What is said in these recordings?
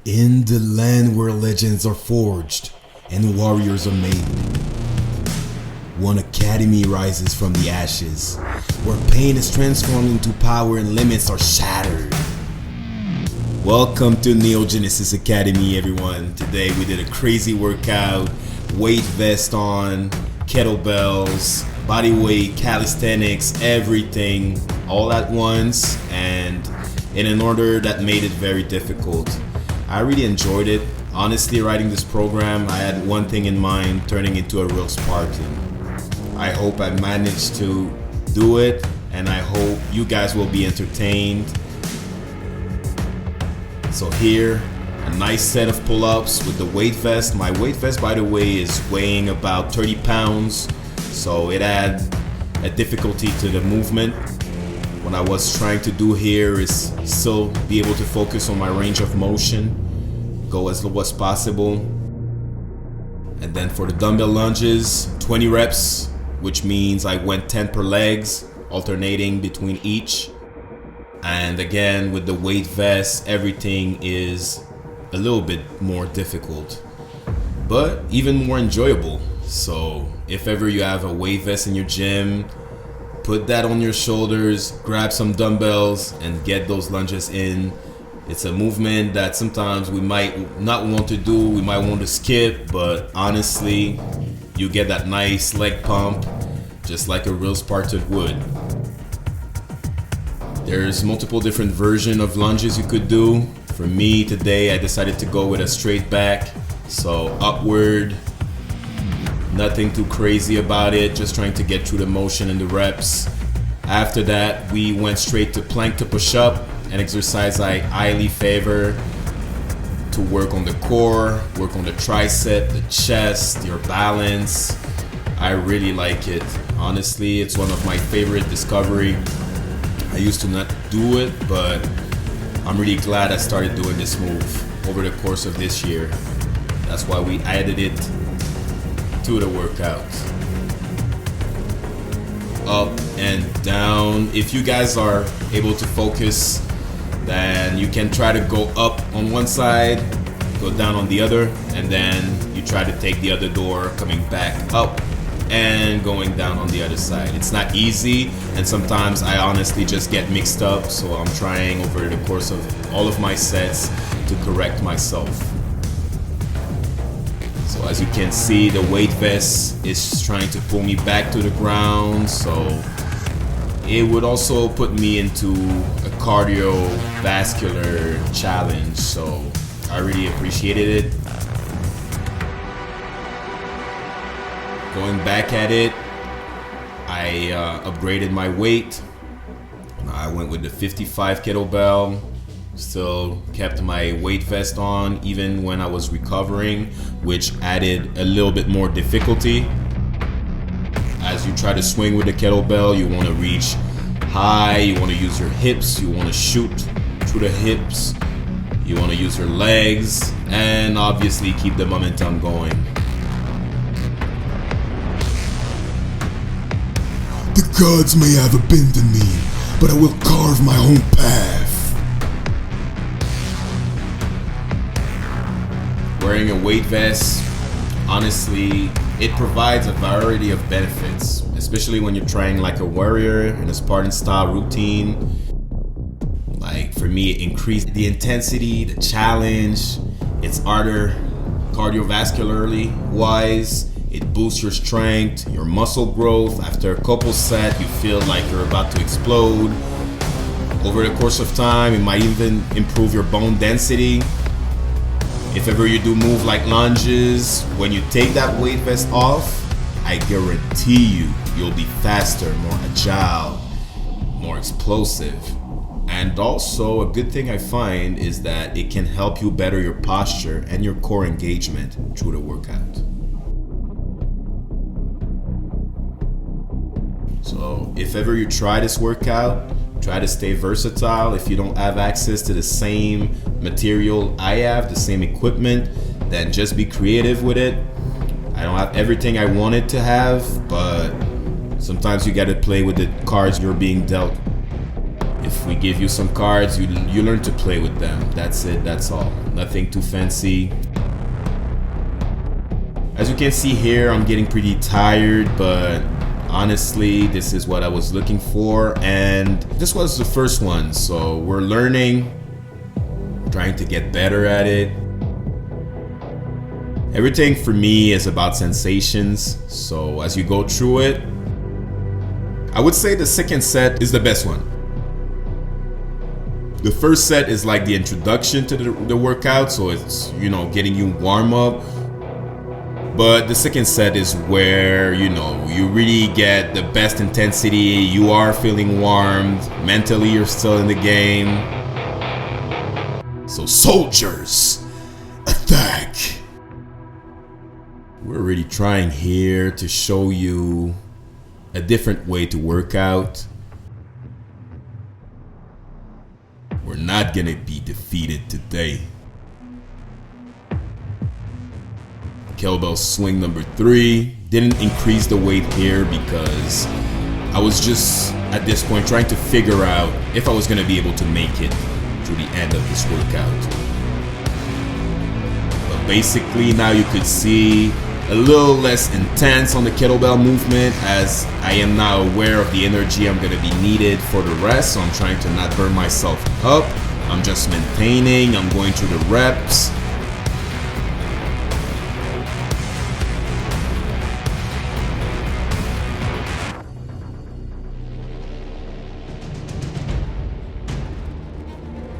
In the land where legends are forged and warriors are made, one academy rises from the ashes, where pain is transformed into power and limits are shattered. Welcome to Neogenesis Academy, everyone. Today we did a crazy workout, weight vest on, kettlebells, body weight, calisthenics, everything all at once and in an order that made it very difficult. I really enjoyed it. Honestly, writing this program, I had one thing in mind, turning into a real Spartan. I hope I managed to do it, and I hope you guys will be entertained. So here, a nice set of pull-ups with the weight vest. My weight vest, by the way, is weighing about 30 pounds, so it had a difficulty to the movement. What I was trying to do here is still be able to focus on my range of motion, go as low as possible. And then for the dumbbell lunges, 20 reps, which means I went 10 per legs, alternating between each. And again, with the weight vest, everything is a little bit more difficult, but even more enjoyable. So if ever you have a weight vest in your gym, put that on your shoulders, grab some dumbbells, and get those lunges in. It's a movement that sometimes we might not want to do, we might want to skip, but honestly, you get that nice leg pump, just like a real Spartan would. There's multiple different versions of lunges you could do. For me today, I decided to go with a straight back, so upward. Nothing too crazy about it, just trying to get through the motion and the reps. After that, we went straight to plank to push up, an exercise I highly favor to work on the core, work on the tricep, the chest, your balance. I really like it. Honestly, it's one of my favorite discovery. I used to not do it, but I'm really glad I started doing this move over the course of this year. That's why we added it to the workout. Up and down. If you guys are able to focus, then you can try to go up on one side, go down on the other, and then you try to take the other door, coming back up and going down on the other side. It's not easy, and sometimes I honestly just get mixed up, so I'm trying over the course of all of my sets to correct myself. So as you can see, the weight vest is trying to pull me back to the ground, so it would also put me into a cardiovascular challenge, so I really appreciated it. Going back at it, I upgraded my weight. I went with the 55 kettlebell. Still kept my weight vest on even when I was recovering, which added a little bit more difficulty. As you try to swing with the kettlebell, you want to reach high, you want to use your hips, you want to shoot through the hips, you want to use your legs, and obviously keep the momentum going. The gods may have abandoned me, but I will carve my own path. Wearing a weight vest, honestly, it provides a variety of benefits, especially when you're trying like a warrior in a Spartan style routine. Like for me, it increased the intensity, the challenge. It's harder cardiovascularly wise. It boosts your strength, your muscle growth. After a couple sets, you feel like you're about to explode. Over the course of time, it might even improve your bone density. If ever you do move like lunges, when you take that weight vest off, I guarantee you'll be faster, more agile, more explosive. And also, a good thing I find is that it can help you better your posture and your core engagement through the workout. So if ever you try this workout, try to stay versatile. If you don't have access to the same material I have, the same equipment, then just be creative with it. I don't have everything I wanted to have, but sometimes you gotta play with the cards you're being dealt. If we give you some cards, you learn to play with them. That's it, that's all. Nothing too fancy. As you can see here, I'm getting pretty tired, but honestly, this is what I was looking for, and this was the first one, so we're learning, trying to get better at it. Everything for me is about sensations, so as you go through it, I would say the second set is the best one. The first set is like the introduction to the workout, so it's, you know, getting you warm up. But the second set is where, you know, you really get the best intensity. You are feeling warmed. Mentally, you're still in the game. So soldiers, attack! We're really trying here to show you a different way to work out. We're not gonna be defeated today. Kettlebell swing number 3. Didn't increase the weight here because I was just at this point trying to figure out if I was going to be able to make it to the end of this workout. But basically now you could see a little less intense on the kettlebell movement, as I am now aware of the energy I'm going to be needed for the rest, so I'm trying to not burn myself up. I'm just maintaining, I'm going through the reps.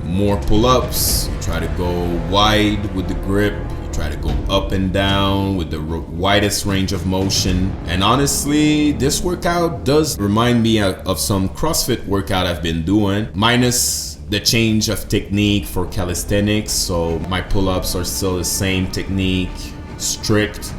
More pull-ups, you try to go wide with the grip, you try to go up and down with the widest range of motion. And honestly, this workout does remind me of some CrossFit workout I've been doing, minus the change of technique for calisthenics. So my pull-ups are still the same technique, strict.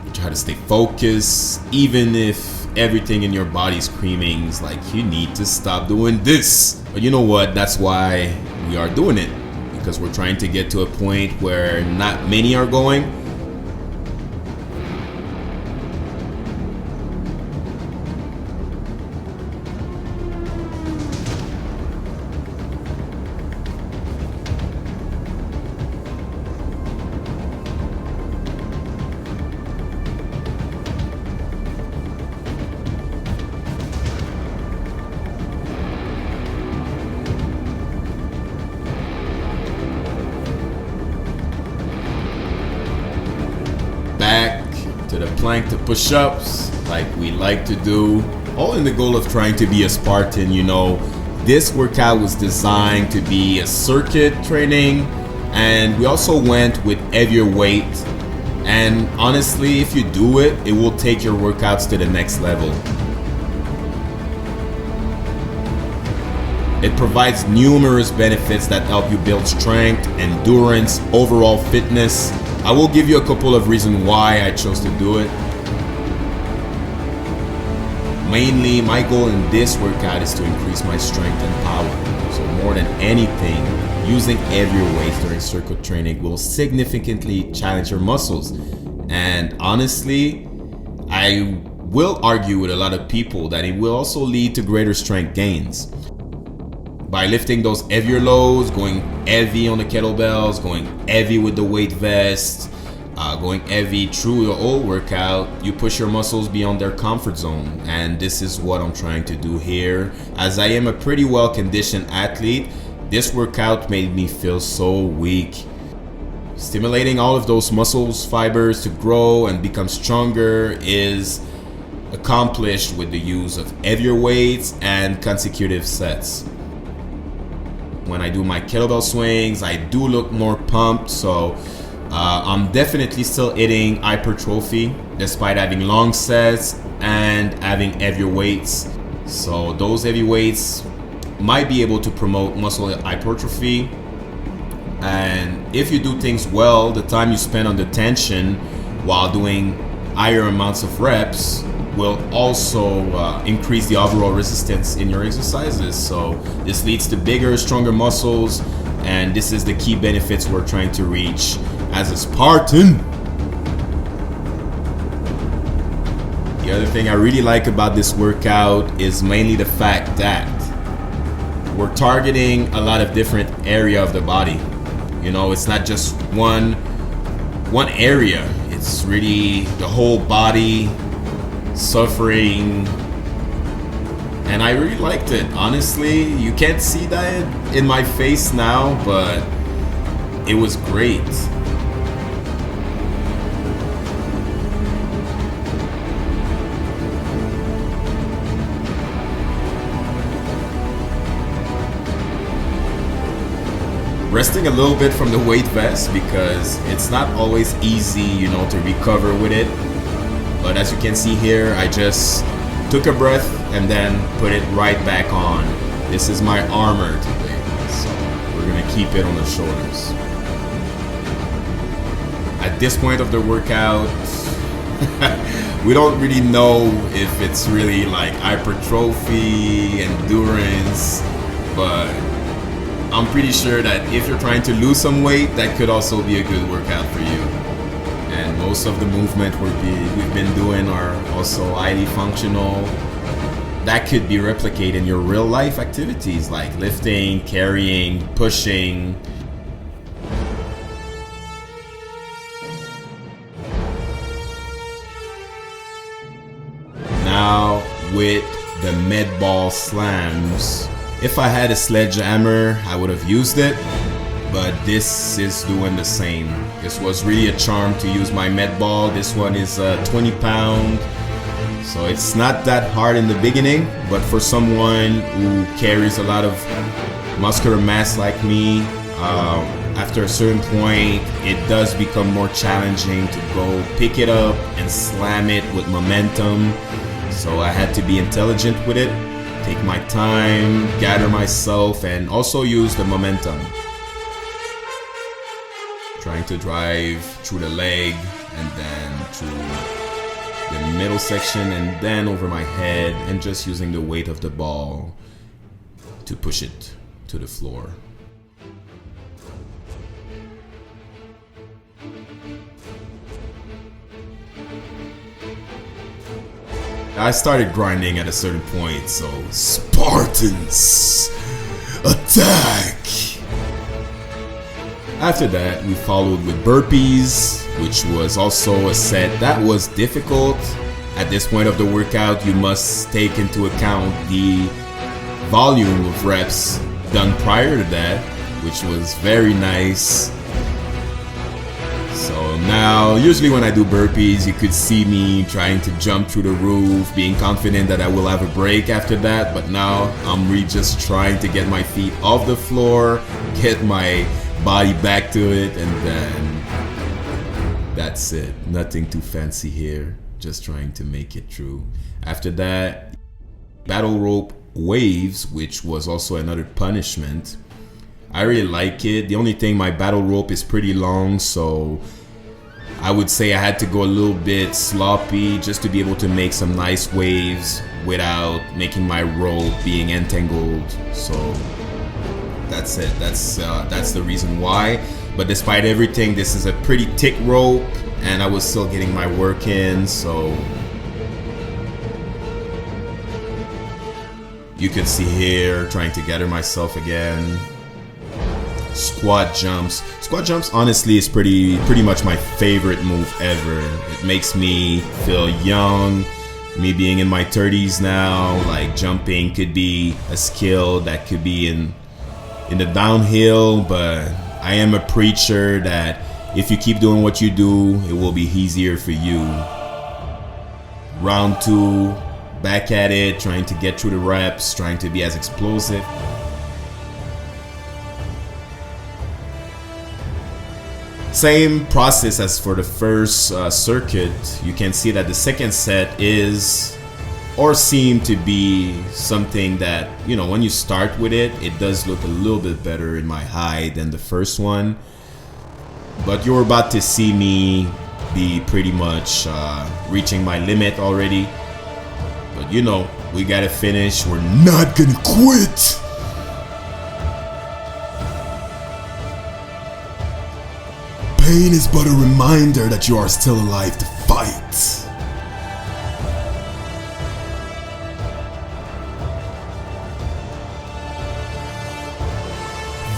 You try to stay focused, even if everything in your body screaming is like, you need to stop doing this. But you know what, that's why we are doing it, because we're trying to get to a point where not many are going. Back to the plank to push-ups like we like to do, all in the goal of trying to be a Spartan. You know, this workout was designed to be a circuit training, and we also went with heavier weight. And honestly, if you do it, it will take your workouts to the next level. It provides numerous benefits that help you build strength, endurance, overall fitness. I will give you a couple of reasons why I chose to do it. Mainly, my goal in this workout is to increase my strength and power. So more than anything, using heavier weights during circuit training will significantly challenge your muscles. And honestly, I will argue with a lot of people that it will also lead to greater strength gains. By lifting those heavier loads, going heavy on the kettlebells, going heavy with the weight vest, going heavy through the whole workout, you push your muscles beyond their comfort zone. And this is what I'm trying to do here. As I am a pretty well-conditioned athlete, this workout made me feel so weak. Stimulating all of those muscles fibers to grow and become stronger is accomplished with the use of heavier weights and consecutive sets. When I do my kettlebell swings, I do look more pumped, so I'm definitely still hitting hypertrophy despite having long sets and having heavier weights. So those heavy weights might be able to promote muscle hypertrophy, and if you do things well, the time you spend under tension while doing higher amounts of reps will also increase the overall resistance in your exercises. So this leads to bigger, stronger muscles, and this is the key benefits we're trying to reach as a Spartan. The other thing I really like about this workout is mainly the fact that we're targeting a lot of different area of the body. You know, it's not just one area. It's really the whole body suffering. And I really liked it. Honestly, you can't see that in my face now, but it was great. Resting a little bit from the weight vest because it's not always easy, you know, to recover with it. But as you can see here, I just took a breath and then put it right back on. This is my armor today, so we're gonna keep it on the shoulders. At this point of the workout, we don't really know if it's really like hypertrophy, endurance, but I'm pretty sure that if you're trying to lose some weight, that could also be a good workout for you. And most of the movement we've been doing are also highly functional. That could be replicated in your real life activities like lifting, carrying, pushing. Now with the med ball slams, if I had a sledgehammer, I would have used it, but this is doing the same. This was really a charm to use my med ball. This one is 20 pound, so it's not that hard in the beginning, but for someone who carries a lot of muscular mass like me, after a certain point, it does become more challenging to go pick it up and slam it with momentum. So I had to be intelligent with it. Take my time, gather myself, and also use the momentum. Trying to drive through the leg and then through the middle section and then over my head, and just using the weight of the ball to push it to the floor. I started grinding at a certain point, so Spartans, attack! After that, we followed with burpees, which was also a set that was difficult. At this point of the workout, you must take into account the volume of reps done prior to that, which was very nice. So now, usually when I do burpees, you could see me trying to jump through the roof, being confident that I will have a break after that. But now I'm really just trying to get my feet off the floor, get my body back to it, and then that's it. Nothing too fancy here, just trying to make it through. After that, battle rope waves, which was also another punishment. I really like it. The only thing, my battle rope is pretty long, so I would say I had to go a little bit sloppy just to be able to make some nice waves without making my rope being entangled. So that's it. That's the reason why. But despite everything, this is a pretty thick rope, and I was still getting my work in. So you can see here, trying to gather myself again. Squat jumps. Squat jumps honestly is pretty much my favorite move ever. It makes me feel young. Me being in my 30s now, like jumping could be a skill that could be in the downhill, but I am a preacher that if you keep doing what you do, it will be easier for you. Round 2, back at it, trying to get through the reps, trying to be as explosive. Same process as for the first circuit. You can see that the second set is or seem to be something that, you know, when you start with it, it does look a little bit better in my eye than the first one. But you're about to see me be pretty much reaching my limit already. But you know, we gotta finish. We're Not gonna quit! Pain is but a reminder that you are still alive to fight.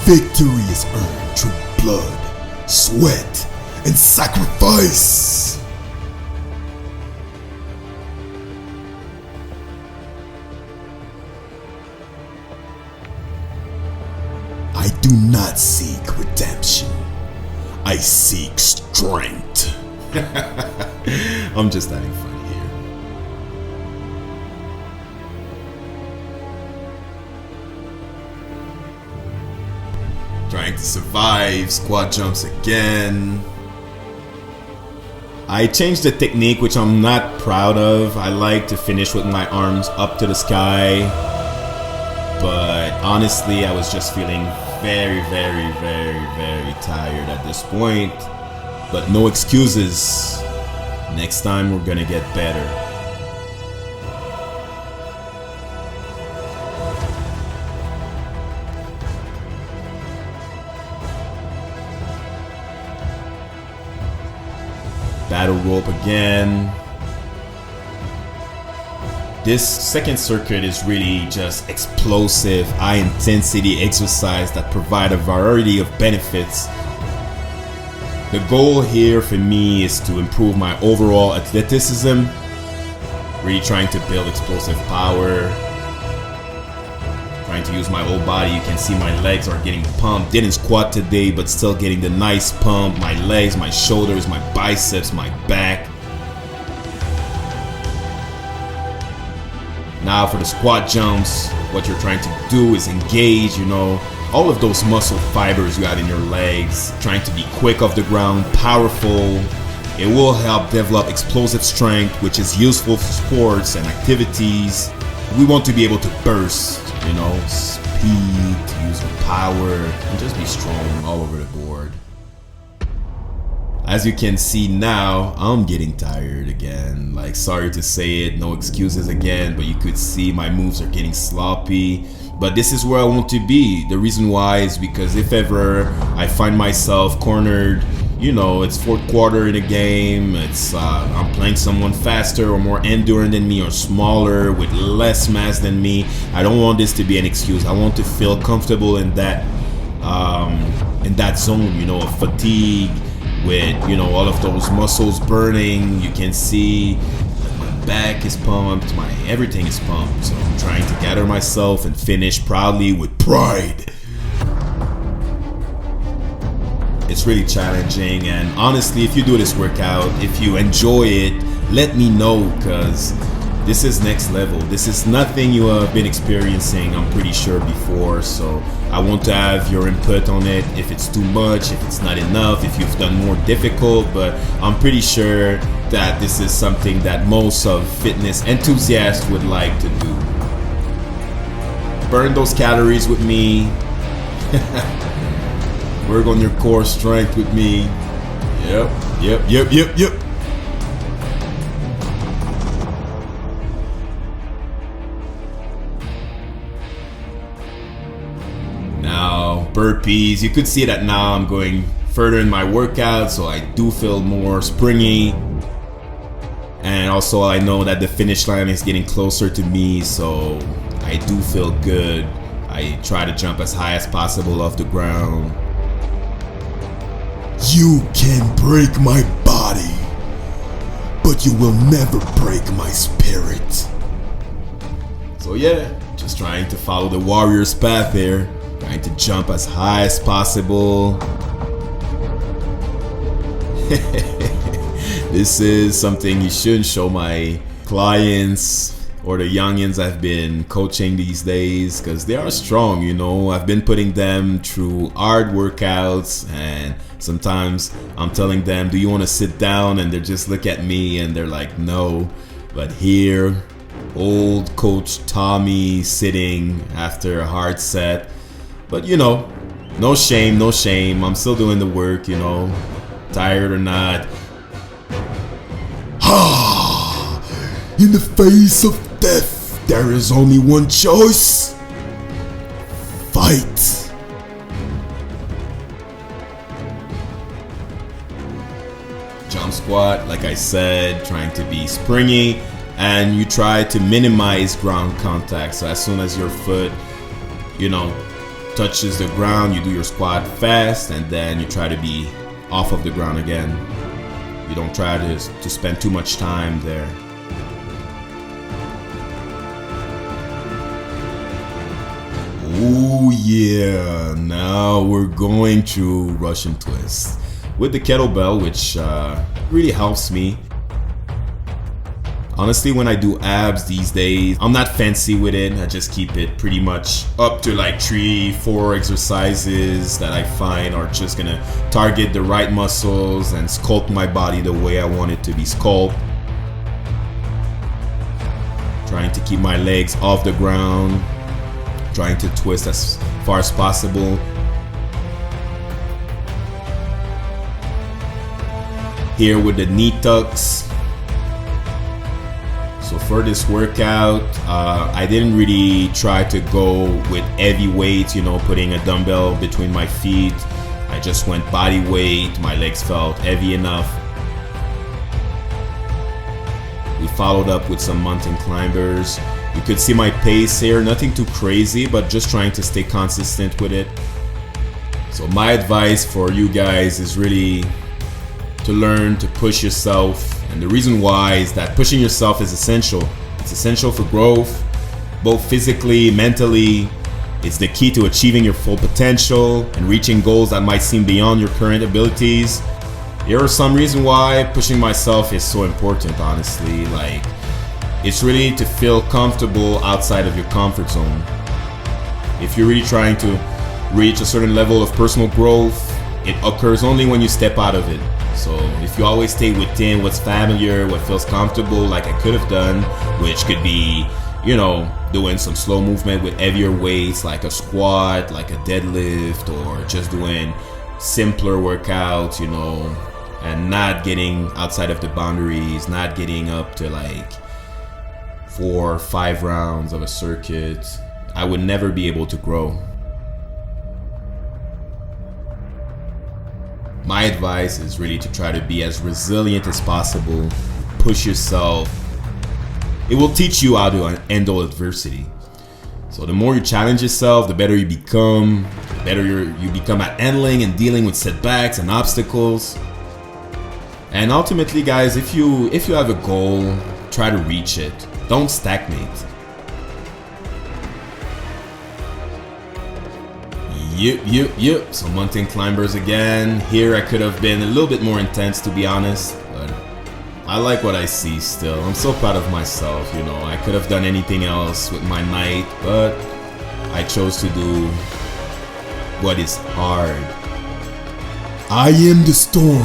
Victory is earned through blood, sweat, and sacrifice. I do not seek redemption. I seek strength. I'm just having fun here. Trying to survive, squat jumps again. I changed the technique, which I'm not proud of. I like to finish with my arms up to the sky. But honestly, I was just feeling very tired at this point. But no excuses. Next time we're gonna get better. Battle rope again. This second circuit is really just explosive, high intensity exercise that provide a variety of benefits. The goal here for me is to improve my overall athleticism, really trying to build explosive power, trying to use my whole body. You can see my legs are getting pumped. Didn't squat today, but still getting the nice pump. My legs, my shoulders, my biceps, my back. Now for the squat jumps, what you're trying to do is engage, all of those muscle fibers you have in your legs, trying to be quick off the ground, powerful. It will help develop explosive strength, which is useful for sports and activities. We want to be able to burst, speed, use power, and just be strong all over the board. As you can see now, I'm getting tired again. Sorry to say it, no excuses again, but you could see my moves are getting sloppy. But this is where I want to be. The reason why is because if ever I find myself cornered, it's fourth quarter in a game, I'm playing someone faster or more endurant than me or smaller with less mass than me, I don't want this to be an excuse. I want to feel comfortable in that zone, of fatigue, with all of those muscles burning. You can see my back is pumped, everything is pumped. So I'm trying to gather myself and finish proudly with pride. It's really challenging, and honestly, if you do this workout, if you enjoy it, let me know, because this is next level. This is nothing you have been experiencing, I'm pretty sure, before. So I want to have your input on it. If it's too much, if it's not enough, if you've done more difficult. But I'm pretty sure that this is something that most of fitness enthusiasts would like to do. Burn those calories with me. Work on your core strength with me. Yep. Now, burpees. You could see that now I'm going further in my workout, so I do feel more springy. And also I know that the finish line is getting closer to me, so I do feel good. I try to jump as high as possible off the ground. You can break my body, but you will never break my spirit. So yeah, just trying to follow the warrior's path there. Trying to jump as high as possible. This is something you shouldn't show my clients or the youngins I've been coaching these days, because they are strong, I've been putting them through hard workouts, and sometimes I'm telling them, do you want to sit down? And they just look at me and they're like, no. But here, old coach Tommy sitting after a hard set. But no shame. I'm still doing the work, tired or not. In the face of death, there is only one choice. Fight. Jump squat, like I said, trying to be springy, and you try to minimize ground contact. So as soon as your foot, touches the ground, you do your squat fast, and then you try to be off of the ground again. You don't try to spend too much time there. Oh yeah, now we're going through Russian twists with the kettlebell, which really helps me. Honestly, when I do abs these days, I'm not fancy with it. I just keep it pretty much up to like 3-4 exercises that I find are just gonna target the right muscles and sculpt my body the way I want it to be sculpted. Trying to keep my legs off the ground, trying to twist as far as possible. Here with the knee tucks. So for this workout, I didn't really try to go with heavy weights, you know, putting a dumbbell between my feet. I just went body weight. My legs felt heavy enough. We followed up with some mountain climbers. You could see my pace here, nothing too crazy, but just trying to stay consistent with it. So my advice for you guys is really to learn to push yourself. And the reason why is that pushing yourself is essential. It's essential for growth, both physically, mentally. It's the key to achieving your full potential and reaching goals that might seem beyond your current abilities. Here are some reasons why pushing myself is so important, honestly. Like, it's really to feel comfortable outside of your comfort zone. If you're really trying to reach a certain level of personal growth, it occurs only when you step out of it. So if you always stay within what's familiar, what feels comfortable, like I could have done, which could be, you know, doing some slow movement with heavier weights like a squat, like a deadlift, or just doing simpler workouts, you know, and not getting outside of the boundaries, not getting up to like 4 or 5 rounds of a circuit, I would never be able to grow. My advice is really to try to be as resilient as possible, push yourself. It will teach you how to handle adversity. So the more you challenge yourself, the better you become, the better you become at handling and dealing with setbacks and obstacles. And ultimately, guys, if you have a goal, try to reach it. Don't stagnate. Yep. So mountain climbers again. Here I could have been a little bit more intense, to be honest, but I like what I see still. I'm so proud of myself, you know. I could have done anything else with my night, but I chose to do what is hard. I am the storm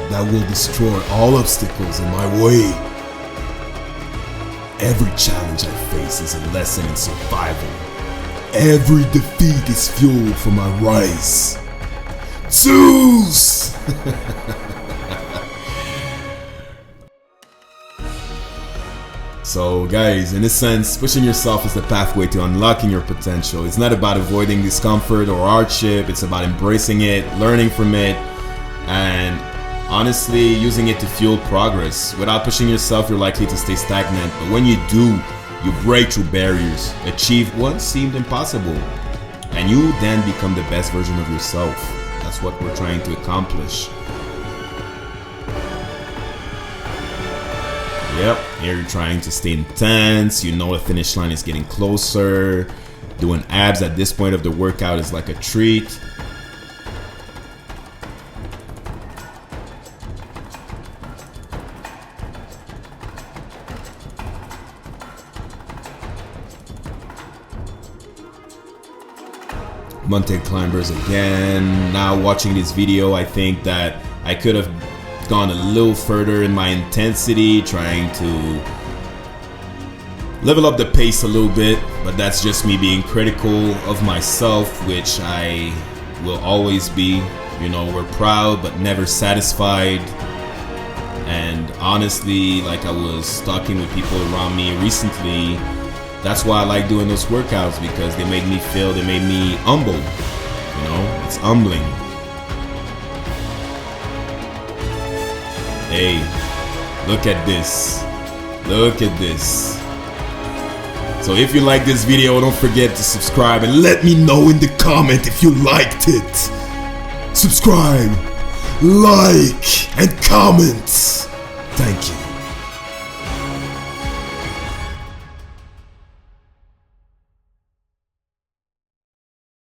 that will destroy all obstacles in my way. Every challenge I face is a lesson in survival. Every defeat is fuel for my rise. Zeus! So guys, in a sense, pushing yourself is the pathway to unlocking your potential. It's not about avoiding discomfort or hardship. It's about embracing it, learning from it, and honestly using it to fuel progress. Without pushing yourself, you're likely to stay stagnant, but when you do, you break through barriers, achieve what seemed impossible, and you then become the best version of yourself. That's what we're trying to accomplish. Yep, here you're trying to stay intense. You know the finish line is getting closer. Doing abs at this point of the workout is like a treat. Mountain climbers again. Now watching this video, I think that I could have gone a little further in my intensity, trying to level up the pace a little bit, but that's just me being critical of myself, which I will always be. You know, we're proud but never satisfied. And honestly, like I was talking with people around me recently, that's why I like doing those workouts, because they make me feel, they made me humble. You know, it's humbling. Hey, look at this. Look at this. So if you like this video, don't forget to subscribe and Let me know in the comment if you liked it. Subscribe, like, and comment. Thank you.